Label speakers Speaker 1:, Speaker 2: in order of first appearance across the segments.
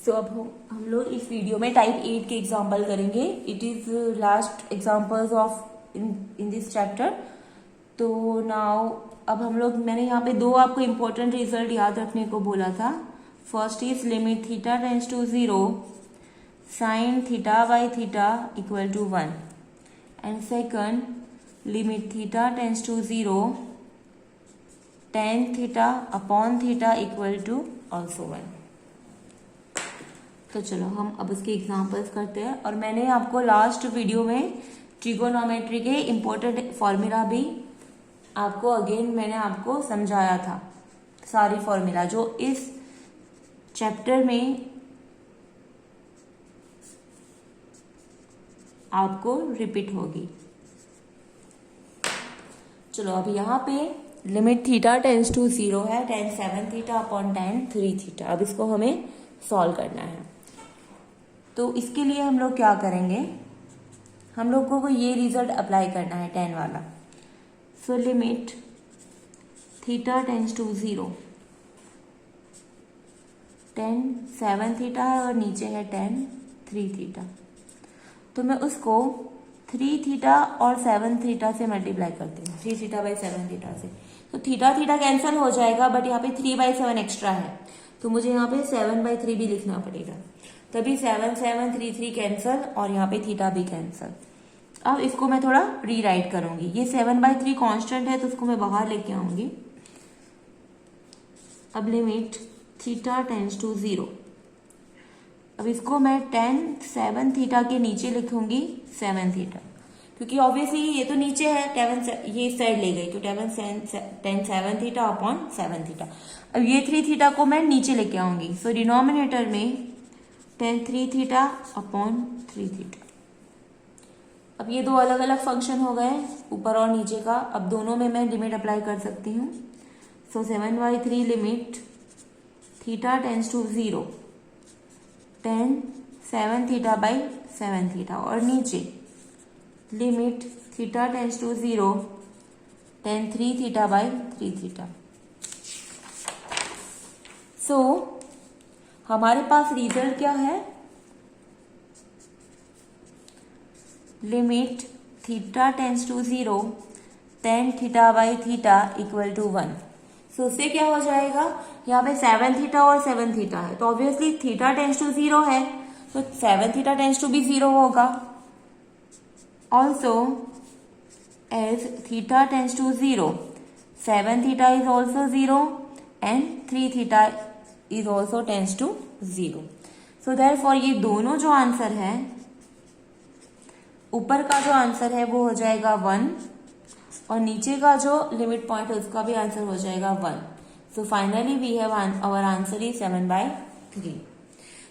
Speaker 1: सो अब हम लोग इस वीडियो में टाइप 8 के एग्जाम्पल करेंगे. It is last examples of in this chapter. तो नाउ अब हम लोग, मैंने यहाँ पे दो आपको इम्पोर्टेंट रिजल्ट याद रखने को बोला था. First is limit theta tends to 0 sine theta by theta equal to 1 and second limit theta tends to 0 tan theta upon theta equal to also 1. तो चलो हम अब उसके एग्जांपल्स करते हैं. और मैंने आपको लास्ट वीडियो में ट्रिगोनोमेट्री के इम्पोर्टेंट फॉर्मूला भी आपको अगेन मैंने आपको समझाया था. सारी फॉर्मूला जो इस चैप्टर में आपको रिपीट होगी. चलो अब यहाँ पे लिमिट थीटा टेंस टू 0 है, tan 7 theta upon tan 3 theta. अब इसको हमें सॉल्व करना है. तो इसके लिए हम लोग क्या करेंगे, हम लोग को ये रिजल्ट अप्लाई करना है tan वाला. So limit theta tends to 0 tan 7 theta है और नीचे है tan 3 थीटा. तो मैं उसको 3 थीटा और 7 थीटा से मल्टीप्लाई करती हूँ, 3 थीटा बाई 7 थीटा से. तो थीटा थीटा कैंसिल हो जाएगा, बट यहाँ पे 3/7 एक्स्ट्रा है, तो मुझे यहाँ पे 7/3 भी लिखना पड़ेगा. तभी 7 7 3 3 कैंसिल और यहाँ पे थीटा भी कैंसिल. अब इसको मैं थोड़ा रीराइट करूंगी. ये 7/3 कांस्टेंट है तो उसको मैं बाहर लेके आऊंगी. अब लिमिट थीटा टेंस टू 0. अब इसको मैं tan 7 थीटा के नीचे लिखूंगी 7 थीटा, क्योंकि ऑब्वियसली ये तो नीचे है, ये इस साइड ले गई तो tan 7 थीटा अपॉन 7 थीटा. अब ये 3 थीटा को मैं नीचे लेके आऊंगी. सो डिनोमिनेटर में tan 3 थीटा अपॉन 3 थीटा. अब ये दो अलग अलग फंक्शन हो गए, ऊपर और नीचे का. अब दोनों में मैं लिमिट अप्लाई कर सकती हूँ. So 7/3 limit theta tends to 0 tan 7 theta by 7 theta, और नीचे limit theta tends to 0 tan 3 theta by 3 theta. So हमारे पास रिजल्ट क्या है, limit theta tends to 0 tan theta by theta equal to 1. So उससे क्या हो जाएगा, यहाँ पे 7 थीटा और 7 थीटा है, तो ऑब्वियसली थीटा टेंस टू 0 है तो 7 थीटा टेंस टू भी 0 होगा. Also as theta tends to 0 7 theta is also 0 and 3 theta is also tends to 0. So therefore ये दोनों जो आंसर है, ऊपर का जो आंसर है वो हो जाएगा 1 और नीचे का जो लिमिट पॉइंट है उसका भी आंसर हो जाएगा 1. So finally we have our answer is 7/3.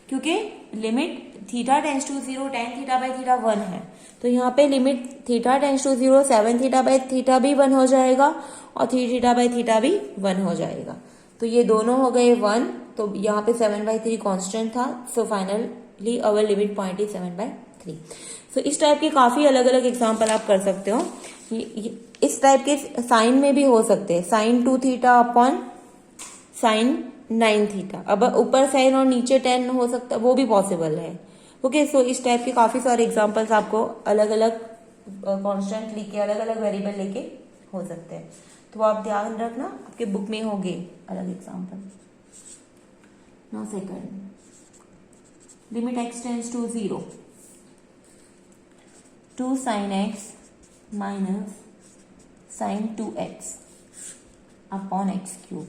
Speaker 1: क्योंकि limit theta tends to 0 tan theta by theta 1 है, तो यहाँ पे limit theta tends to 0 7 theta by theta भी 1 हो जाएगा और 3 थीटा बाई थीटा भी 1 हो जाएगा. तो ये दोनों हो गए 1, तो यहाँ पे 7/3 कांस्टेंट था. So finally our limit point is 7/3. सो इस टाइप के काफी अलग अलग एग्जाम्पल आप कर सकते हो. इस टाइप के साइन में भी हो सकते हैं, sin 2 theta upon sin 9 theta. अब ऊपर साइन और नीचे 10 हो सकता है, वो भी पॉसिबल है. ओके, सो इस टाइप के काफी सारे एग्जाम्पल्स आपको अलग अलग कांस्टेंट लेके, अलग अलग वेरिएबल लेके हो सकते हैं. तो आप ध्यान रखना, आपके बुक में होंगे अलग example. No second limit x tends to 0 2 sin x minus sin 2x upon x cube.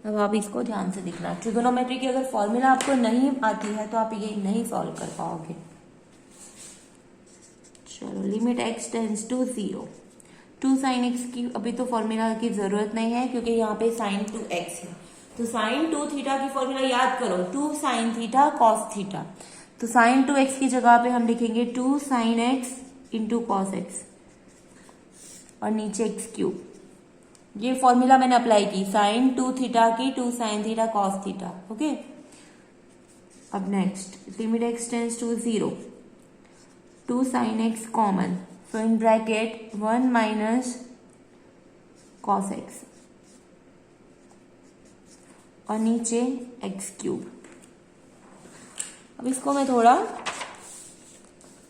Speaker 1: अब आप इसको ध्यान से देखना. ट्रिगोनोमेट्री की अगर फॉर्मूला आपको नहीं आती है तो आप ये नहीं सॉल्व कर पाओगे. चलो limit x tends to 0 2 sin x की अभी तो फॉर्मूला की जरूरत नहीं है, क्योंकि यहाँ पे sin 2x है. तो sin 2 थीटा की फॉर्मूला याद करो, 2 sin थीटा cos थीटा. तो sin 2x की जगह पे हम लिखेंगे 2 sin x into cos x और नीचे x क्यूब. ये फॉर्मूला मैंने अप्लाई की sin 2 थीटा की 2 sin theta cos theta. Okay, अब next limit x tends to 0 2 sin x common, so in bracket 1 minus cos x और नीचे एक्स क्यूब। अब इसको मैं थोड़ा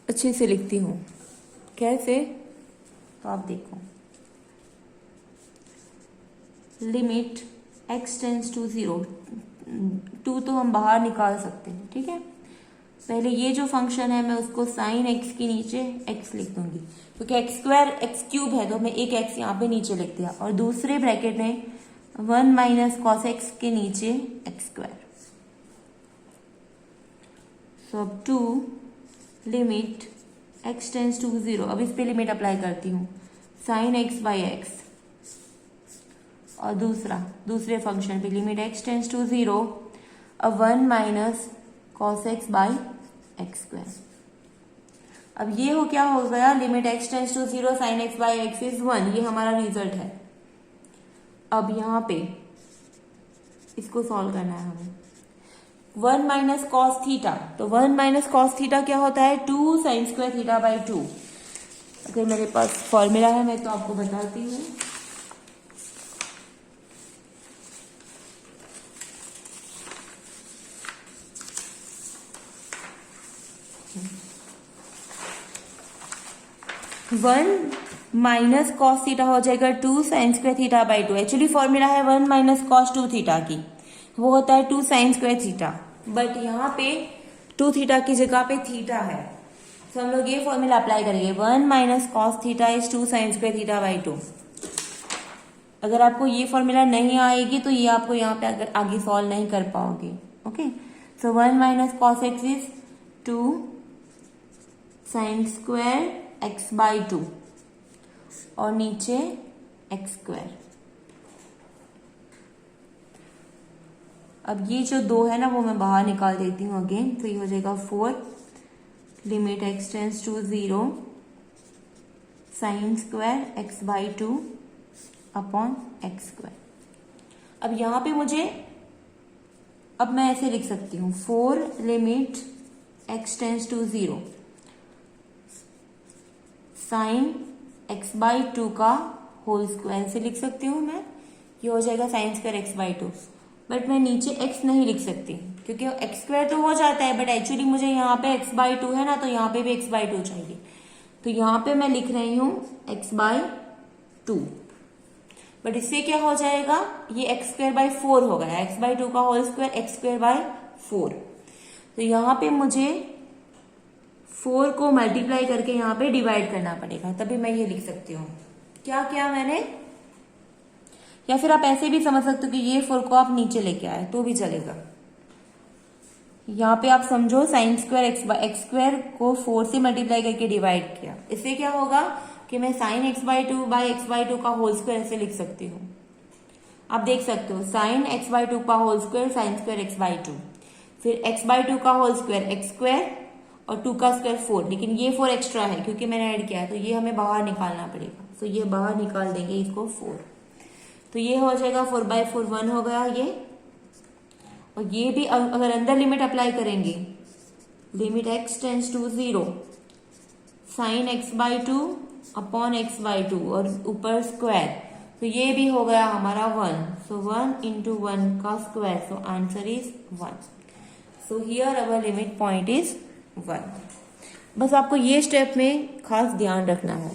Speaker 1: अच्छे से लिखती हूँ। कैसे? तो आप देखो, लिमिट x टेंस टू 0, 2 तो हम बाहर निकाल सकते हैं, ठीक है। पहले ये जो फंक्शन है मैं उसको साइन x के नीचे x लिख दूंगी, क्योंकि एक्स स्क्वायर एक्स क्यूब है तो मैं एक x यहाँ पे नीचे लिख दिया, और दूसरे ब्रैकेट में 1 माइनस कॉस एक्स के नीचे एक्स स्क्वायर। सो अब 2 लिमिट x टेंस टू 0, अब इस पे लिमिट अप्लाई करती हूँ, साइन x बाई एक्स, और दूसरे फंक्शन पे लिमिट x टेंस टू 0, अब 1 minus cos x by x square. अब ये हो क्या हो गया, limit x tends to 0 sine x by x is 1, ये हमारा रिजल्ट है। अब यहाँ पे इसको सॉल्व करना है हमें, 1 माइनस कॉस थीटा, तो 1 माइनस कॉस थीटा क्या होता है, 2 साइन स्क्वायर थीटा बाई 2। अगर मेरे पास फॉर्मूला है मैं तो आपको बताती हूँ। वन माइनस कॉस थीटा हो जाएगा 2 sine square theta by 2। Actually formula है 1 माइनस कॉस 2 थीटा की, वो होता है 2 साइन स्क्वायर थीटा, बट यहाँ पे 2 थीटा की जगह पे थीटा है, तो हम लोग ये फॉर्मूला अप्लाई करेंगे, 1 minus cos theta is 2 sine square theta by 2। अगर आपको ये फॉर्मूला नहीं आएगी तो ये आपको यहाँ पे अगर आगे सॉल्व नहीं कर पाओगे। Okay, so 1 minus cos x is 2 sign square x by 2, और नीचे एक्स स्क्वायर। अब ये जो 2 है ना वो मैं बाहर निकाल देती हूँ अगेन, तो ये हो जाएगा 4 limit x tends to 0 sine square x by 2 upon x square. अब यहाँ पे मुझे, अब मैं ऐसे लिख सकती हूँ 4 limit x tends to 0 sine x by 2 का होल स्क्वायर से लिख सकती हूँ मैं, ये हो जाएगा sign square x by 2। But मैं नीचे x नहीं लिख सकती क्योंकि एक्स स्क्वायर तो हो जाता है, बट एक्चुअली मुझे यहाँ पे x बाई 2 है ना, तो यहाँ पे भी x बाई 2 चाहिए, तो यहाँ पे मैं लिख रही हूँ x बाई 2। बट इससे क्या हो जाएगा, ये एक्स स्क्वायर बाई 4 हो गया, x बाई 2 का whole square x square by 4। तो यहाँ पे मुझे 4 को मल्टीप्लाई करके यहाँ पे डिवाइड करना पड़ेगा, तभी मैं ये लिख सकती हूँ। क्या किया मैंने, या फिर आप ऐसे भी समझ सकते हो कि ये 4 को आप नीचे लेके आए तो भी चलेगा। यहाँ पे आप समझो साइन स्क्वायर एक्स स्क्वायर को 4 से मल्टीप्लाई करके डिवाइड किया, इससे क्या होगा कि मैं sign x by 2 by x by 2 का होल स्क्वायर ऐसे लिख सकती हूँ। आप देख सकते हो साइन एक्स बाई 2 का whole square sine square x by 2, फिर एक्स बाई 2 का होल स्क्वायर एक्स स्क्वायर और 2 का स्क्वायर 4, लेकिन ये 4 एक्स्ट्रा है क्योंकि मैंने ऐड किया है, तो ये हमें बाहर निकालना पड़ेगा, तो ये बाहर निकाल देंगे इसको 4, तो ये हो जाएगा 4 बाई 4 1 हो गया ये। और ये भी अगर अंदर लिमिट अप्लाई करेंगे, limit x tends to 0 sine x by 2 upon x by 2 और ऊपर स्क्वायर, तो ये भी हो गया हमारा 1, सो 1 इंटू 1 का square, so answer is 1। So here our limit point is 1। बस आपको ये स्टेप में खास ध्यान रखना है।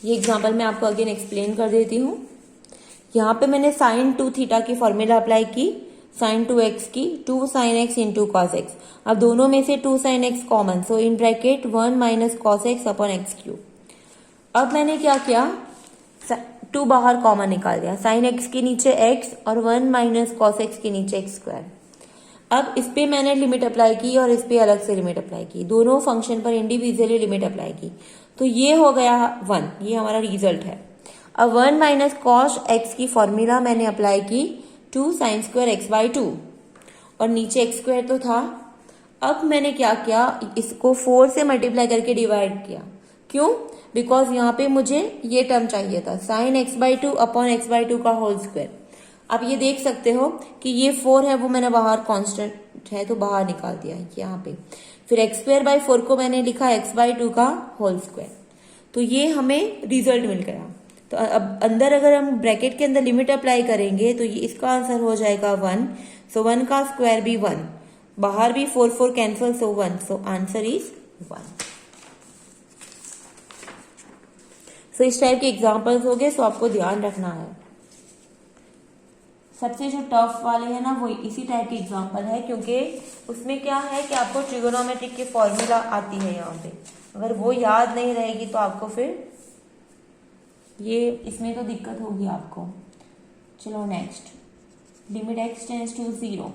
Speaker 1: ये एग्जांपल मैं आपको अगेन एक्सप्लेन कर देती हूँ। यहाँ पे मैंने साइन 2 थीटा की फॉर्मूला अप्लाई की, साइन 2x की 2 sine x into cos x. अब दोनों में से 2 sine x common, so in bracket 1 minus cos x upon x cube. अब मैंने क्या किया, 2 बाहर कॉमन निकाल दिया, साइन एक्स के नीचे x और 1 माइनस कॉस एक्स के नीचे एक्स स्क्वायर। अब इस पे मैंने लिमिट अप्लाई की और इस पे अलग से लिमिट अप्लाई की, दोनों फंक्शन पर इंडिविजुअली लिमिट अप्लाई की, तो ये हो गया 1, ये हमारा रिजल्ट है। अब 1 माइनस कॉस एक्स की फॉर्मूला मैंने अप्लाई की 2 साइन स्क्वायर एक्स बाई 2 और नीचे एक्स स्क्वायर तो था। अब मैंने क्या किया, इसको 4 से मल्टीप्लाई करके डिवाइड किया, क्यों, बिकॉज यहाँ पे मुझे ये टर्म चाहिए था sign x by 2 upon x by 2 का होल स्क्वायर। आप ये देख सकते हो कि ये 4 है वो मैंने बाहर कांस्टेंट है तो बाहर निकाल दिया यहाँ पे, फिर एक्स स्क्वायर बाई 4 को मैंने लिखा एक्स बाई 2 का होल स्क्वायर, तो ये हमें रिजल्ट मिल गया। तो अब अंदर अगर हम ब्रैकेट के अंदर लिमिट अप्लाई करेंगे तो ये इसका आंसर हो जाएगा 1। सो 1 का स्क्वायर भी 1, बाहर भी 4 4 cancel, so 1, so answer is 1। सो इस टाइप के एग्जांपल्स हो गए, सो आपको ध्यान रखना है। सबसे जो टफ वाले हैं ना वो इसी टाइप के एग्जांपल है, क्योंकि उसमें क्या है कि आपको ट्रिगोनोमेट्रिक की फॉर्मूला आती है यहाँ पे, अगर वो याद नहीं रहेगी तो आपको फिर ये इसमें तो दिक्कत होगी आपको। चलो next, limit x tends to 0,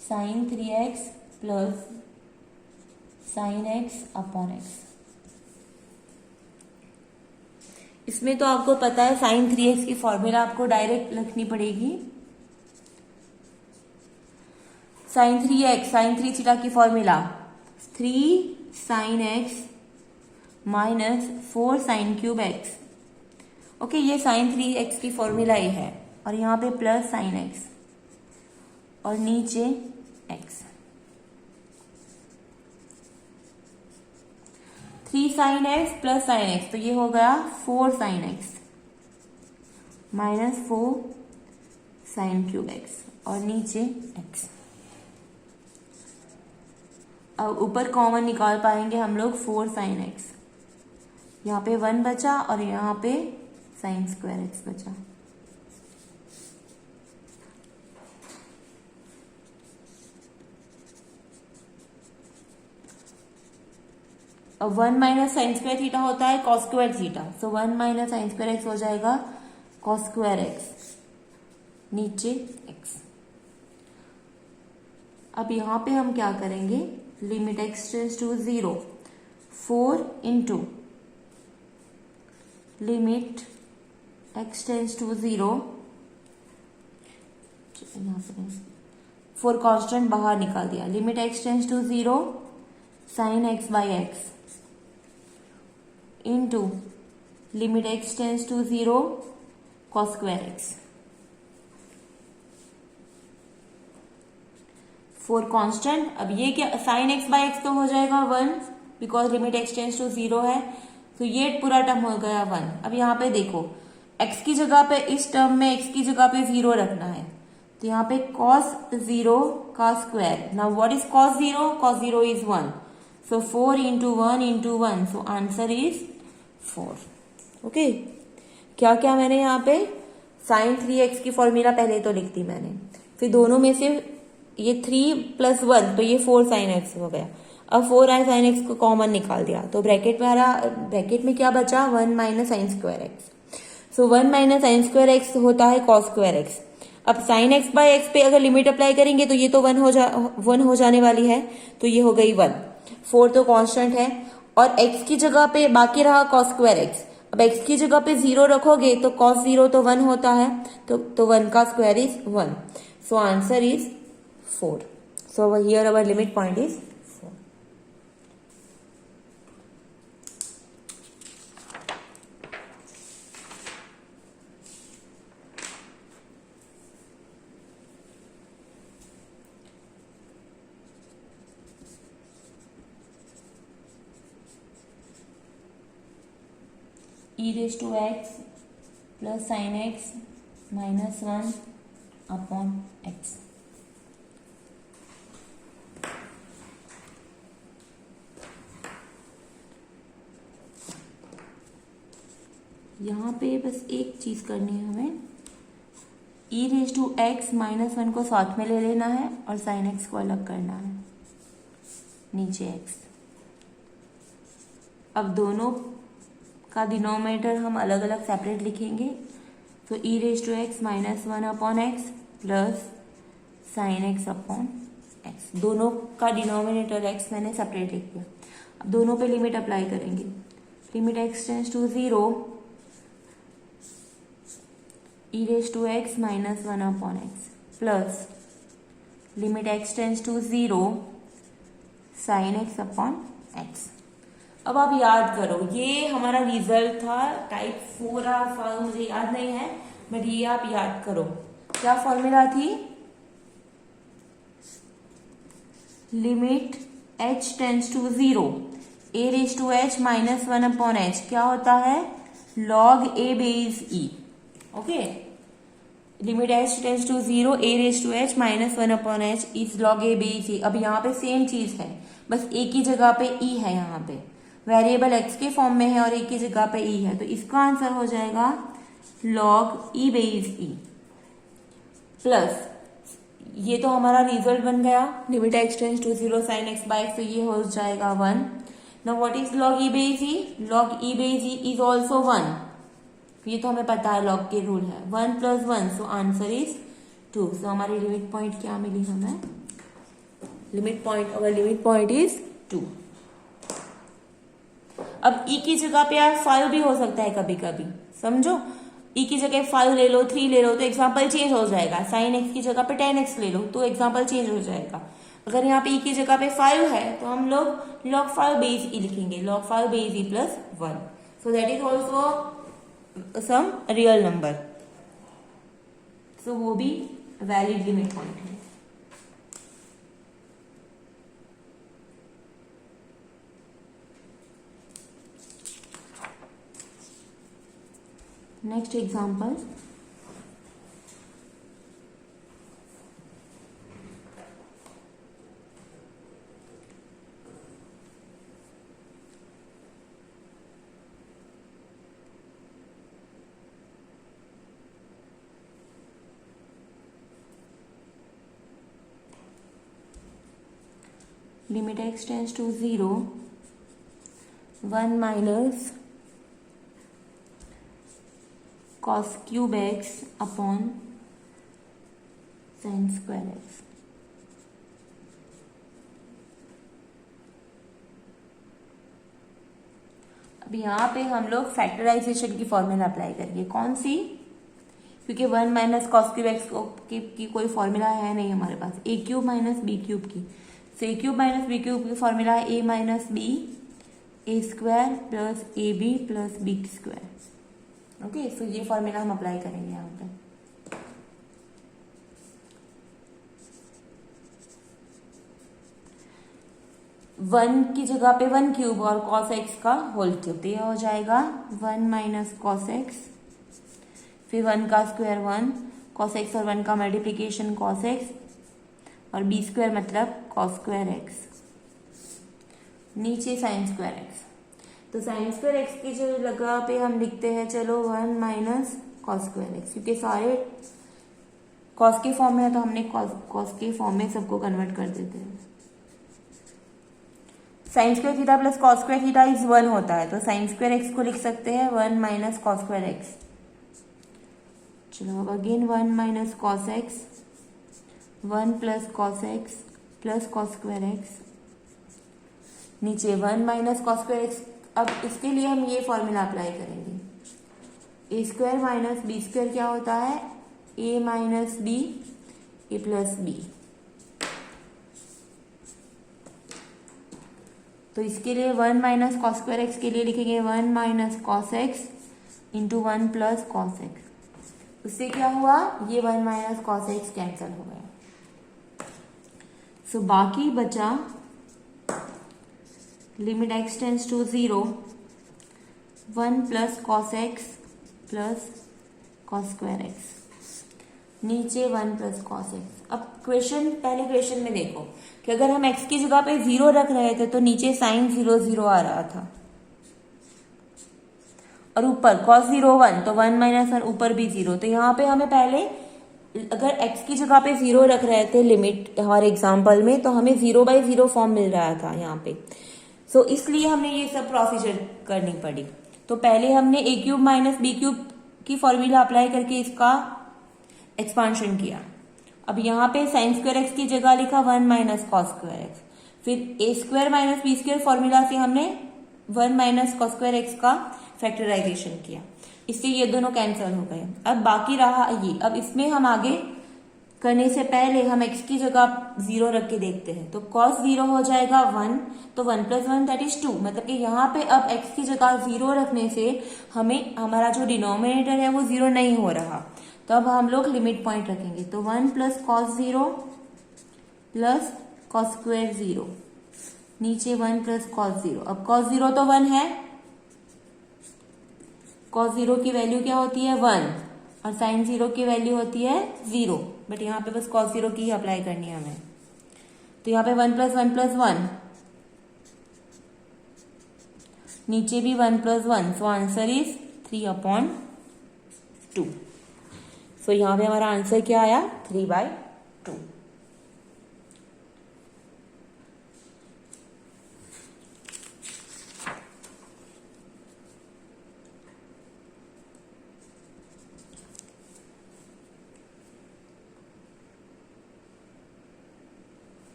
Speaker 1: sine 3x plus sine x upon x। इसमें तो आपको पता है साइन 3x की फॉर्मूला आपको डायरेक्ट लिखनी पड़ेगी। साइन 3 थीटा की formula 3 sine x minus 4 sine cube x। Okay, ये साइन 3x की फॉर्मूला ये है, और यहाँ पे प्लस साइन x और नीचे x। 3 sine x plus sine x, तो ये हो गया 4 sine x minus 4 sine cube x और नीचे x। अब ऊपर कॉमन निकाल पाएंगे हम लोग 4 साइन x, यहाँ पे 1 बचा और यहाँ पे साइन स्क्वायर x बचा। अब 1 माइनस साइन स्क्वायर थीटा होता है cos square theta, so 1 minus sine square x हो जाएगा कॉस स्क्वायर एक्स, नीचे x। अब यहां पे हम क्या करेंगे, limit x tends to 0, 4 into limit x tends to 0, यहाँ पे 4 कांस्टेंट बाहर निकाल दिया, limit x tends to 0 sine x by x into limit x tends to 0 cos square x. 4 constant, अब ये क्या साइन x बाई एक्स तो हो जाएगा 1, because limit x tends to 0 है, तो ये पूरा टर्म हो गया 1। अब यहाँ पे देखो x की जगह पे, इस टर्म में x की जगह पे 0 रखना है, तो यहाँ पे cos 0 का square. Now what is cos 0? cos 0 is 1, so 4 into 1 into 1, so answer is 4। Okay, क्या क्या मैंने यहाँ पे साइन 3x की फॉर्मूला पहले तो लिख दी मैंने, फिर दोनों में से ये 3 प्लस 1, तो ये 4 साइन x हो गया। अब 4 साइन x को कॉमन निकाल दिया, तो ब्रैकेट में क्या बचा, 1 माइनस साइन स्क्वायर एक्स। सो 1 माइनस साइन स्क्वायर एक्स होता है कॉस स्क्वायर एक्स। अब साइन x बाई एक्स पे अगर लिमिट अप्लाई करेंगे तो ये तो 1 हो जाने वाली है, तो ये हो गई 1। 4 तो कांस्टेंट है, और x की जगह पे बाकी रहा कॉस स्क्वायर एक्स। अब x की जगह पे 0 रखोगे तो कॉस 0 तो 1 होता है, तो 1 का square is 1, so answer is 4। So here our limit point is 4। e raise to x plus sine x minus 1 upon x. यहाँ पे बस एक चीज करनी है हमें, e raise to x minus 1 को साथ में ले लेना है और साइन एक्स को अलग करना है, नीचे x। अब दोनों का डिनोमिनेटर हम अलग अलग सेपरेट लिखेंगे, तो e raise to x minus 1 upon x plus sine x upon x. दोनों का डिनोमिनेटर x मैंने सेपरेट लिख दिया। अब दोनों पे लिमिट अप्लाई करेंगे, limit x tends to 0, e raise to x minus 1 upon x plus limit x tends to 0 sine x upon x. अब आप याद करो, ये हमारा रिजल्ट था टाइप 4 और मुझे याद नहीं है, बट ये आप याद करो। क्या फॉर्मूला थी, limit h tends to 0, a raise to h minus 1 upon h क्या होता है, log a base e। Okay, limit h tends to 0 a raise to h minus 1 upon h is log a base e। अब यहाँ पे same चीज है, बस ए की जगह पे e है, यहाँ पे वेरिएबल x के फॉर्म में है और ए की जगह पे e है, तो इसका आंसर हो जाएगा log e base e plus ये तो हमारा रिजल्ट बन गया, limit x tends to 0 sine x by x, तो ये हो जाएगा 1। Now what is log e base e, log e base e also ऑल्सो 1, ये तो हमें पता है, log के रूल है 1 प्लस 1, सो आंसर इज 2। सो हमारी लिमिट पॉइंट क्या मिली हमें, limit point, our limit point is 2। अब e की जगह पे यार 5 भी हो सकता है कभी कभी, समझो, e की जगह 5 ले लो, 3 ले लो, तो एग्जाम्पल चेंज हो जाएगा। साइन x की जगह पे 10x ले लो तो एग्जाम्पल चेंज हो जाएगा। अगर यहाँ पे e की जगह पे 5 है तो हम लोग log 5 बेस e लिखेंगे, log 5 base e plus 1, so that is also some real number, so वो भी वैलिड लिमिट पॉइंट है। Next example, limit x tends to 0 1 minus cos cube x upon sine square x. अब यहाँ पे हम लोग factorisation की फॉर्मूला अप्लाई करेंगे, कौन सी, क्योंकि 1 माइनस कॉस क्यूब एक्स की कोई फॉर्मूला है नहीं हमारे पास, a cube minus b cube की, so a cube minus b cube की फॉर्मूला है a minus b a square plus a b plus b square. Okay, so ये फॉर्मूला हम अप्लाई करेंगे यहाँ पे। वन की जगह पे 1 क्यूब और कॉस एक्स का होल क्यूब, तो यह हो जाएगा 1 माइनस कॉस एक्स, फिर 1 का स्क्वायर 1, कॉस एक्स और 1 का मल्टीप्लीकेशन कॉस एक्स और बी स्क्वायर मतलब कॉस स्क्वायर एक्स, नीचे साइन स्क्वायर एक्स। तो साइन स्क्वायर एक्स की जो जगह पे हम लिखते हैं, चलो 1 माइनस कॉस स्क्वायर एक्स, क्योंकि सारे कॉस के फॉर्म में है तो हमने कॉस के फॉर्म में सबको कन्वर्ट कर देते हैं। Sine square theta plus cos square theta is 1 होता है, तो साइन स्क्वायर एक्स को लिख सकते हैं 1 माइनस कॉस स्क्वायर एक्स। चलो अब again 1 minus cos x, 1 plus cos x plus cos square x, नीचे 1 माइनस कॉस स्क्वायर एक्स। अब इसके लिए हम ये फॉर्मूला अप्लाई करेंगे, ए स्क्वायर माइनस बी स्क्वायर क्या होता है, a minus b A plus B. तो इसके लिए 1 माइनस कॉस स्क्वायर एक्स के लिए लिखेंगे 1 minus cos x into 1 plus cos x. उससे क्या हुआ, ये 1 माइनस कॉस एक्स कैंसिल हो गया, सो बाकी बचा limit x tends to 0 1 plus cos x plus cos square x, नीचे 1 प्लस कॉस एक्स। अब क्वेश्चन, पहले क्वेश्चन में देखो कि अगर हम x की जगह पे 0 रख रहे थे तो नीचे साइन 0 0 आ रहा था और ऊपर cos 0 1, तो 1 माइनस 1 ऊपर भी 0। तो यहाँ पे हमें पहले अगर x की जगह पे 0 रख रहे थे लिमिट हमारे एग्जाम्पल में, तो हमें 0/0 फॉर्म मिल रहा था यहाँ पे, सो इसलिए हमने ये सब प्रोसीजर करनी पड़ी। तो पहले हमने ए क्यूब माइनस बी क्यूब की फॉर्मूला अप्लाई करके इसका एक्सपांशन किया। अब यहाँ पे साइन स्क्वायर एक्स की जगह लिखा 1 माइनस कॉस स्क्वायर एक्स, फिर a square minus b square formula से हमने 1 माइनस कॉस स्क्वायर एक्स का फैक्टराइजेशन किया, इससे ये दोनों कैंसिल हो गए। अब बाकी रहा ये, अब इसमें हम आगे करने से पहले हम x की जगह 0 रख के देखते हैं। तो cos 0 हो जाएगा 1, तो 1 प्लस 1 दैट इज 2, मतलब कि यहाँ पे अब x की जगह 0 रखने से हमें हमारा जो डिनोमिनेटर है वो 0 नहीं हो रहा, तो अब हम लोग लिमिट पॉइंट रखेंगे। तो 1 plus cos 0 plus cos square 0 नीचे 1 प्लस cos 0। अब cos 0 तो 1 है, cos 0 की वैल्यू क्या होती है 1, और sin 0 की वैल्यू होती है 0, बट यहाँ पे बस cos 0 की ही अप्लाई करनी है हमें। तो यहाँ पे 1 प्लस 1 प्लस 1, नीचे भी 1 प्लस 1, सो आंसर इज 3/2। सो यहाँ पे हमारा आंसर क्या आया 3/2।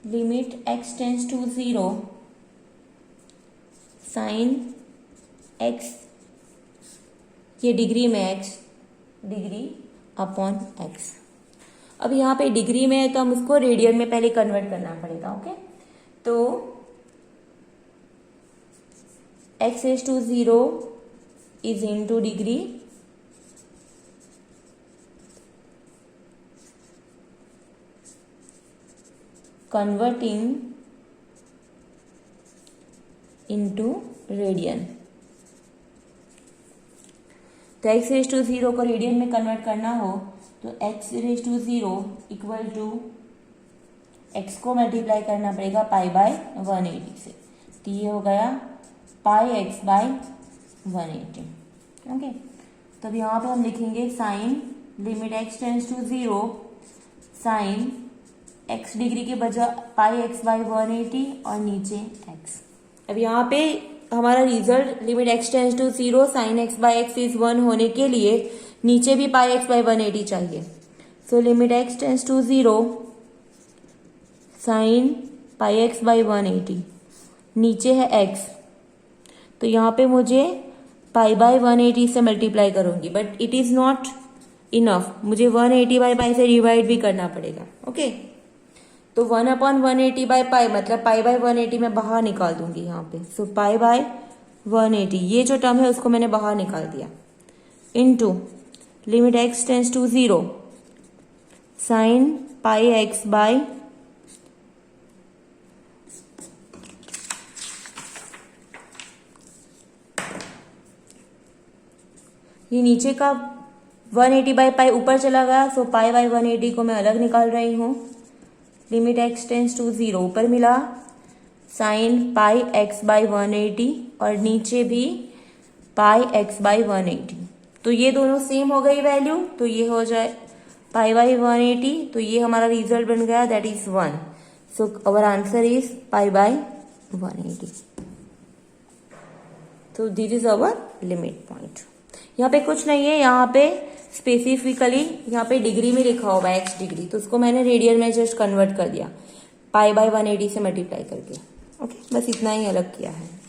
Speaker 1: Limit x tends to 0 sine x, ये डिग्री में x, डिग्री अपॉन x। अब यहाँ पे डिग्री में है तो हम उसको रेडियन में पहले कन्वर्ट करना पड़ेगा। ओके, तो x raise to 0 is into degree, converting into radian. तो x रेज टू 0 को रेडियन में कन्वर्ट करना हो तो x raise to 0 equal to x को मल्टीप्लाई करना पड़ेगा पाई बाय 180 से, तो ये हो गया पाई x बाय 180। ओके, तो अब यहाँ पे हम लिखेंगे sine limit x tends to 0 sine x degree के बजाय पाई x बाई 180 और नीचे x। अब यहाँ पे हमारा result limit x tends to 0 sine x by x is 1 होने के लिए नीचे भी पाई x बाई 180 चाहिए। So limit x tends to 0 sine pi x by 180, नीचे है x, तो यहाँ पे मुझे पाई बाई 180 से मल्टीप्लाई करूंगी, but it is not enough, मुझे 180 बाई पाई से डिवाइड भी करना पड़ेगा। ओके, तो 1/180 बाई पाई मतलब पाई बाई 180 मैं बाहर निकाल दूंगी यहाँ पे। सो पाई बाई 180, ये जो टर्म है उसको मैंने बाहर निकाल दिया, into limit x tends to 0 sine pi x by ये नीचे का 180 बाई पाई ऊपर चला गया, सो पाई बाई 180 को मैं अलग निकाल रही हूँ। लिमिट x टेंस टू 0 ऊपर मिला साइन पाई x बाई 180 और नीचे भी पाई x बाई 180, तो ये दोनों सेम हो गई वैल्यू, तो ये हो जाए पाई बाई 180, तो ये हमारा रिजल्ट बन गया that is 1। So our answer is pi by 180। तो this is our limit point. यहाँ पे कुछ नहीं है, यहाँ पे स्पेसिफिकली यहाँ पे डिग्री में लिखा होगा x डिग्री, तो उसको मैंने रेडियन में जस्ट कन्वर्ट कर दिया पाई बाई 180 से मल्टीप्लाई करके। ओके, बस इतना ही अलग किया है।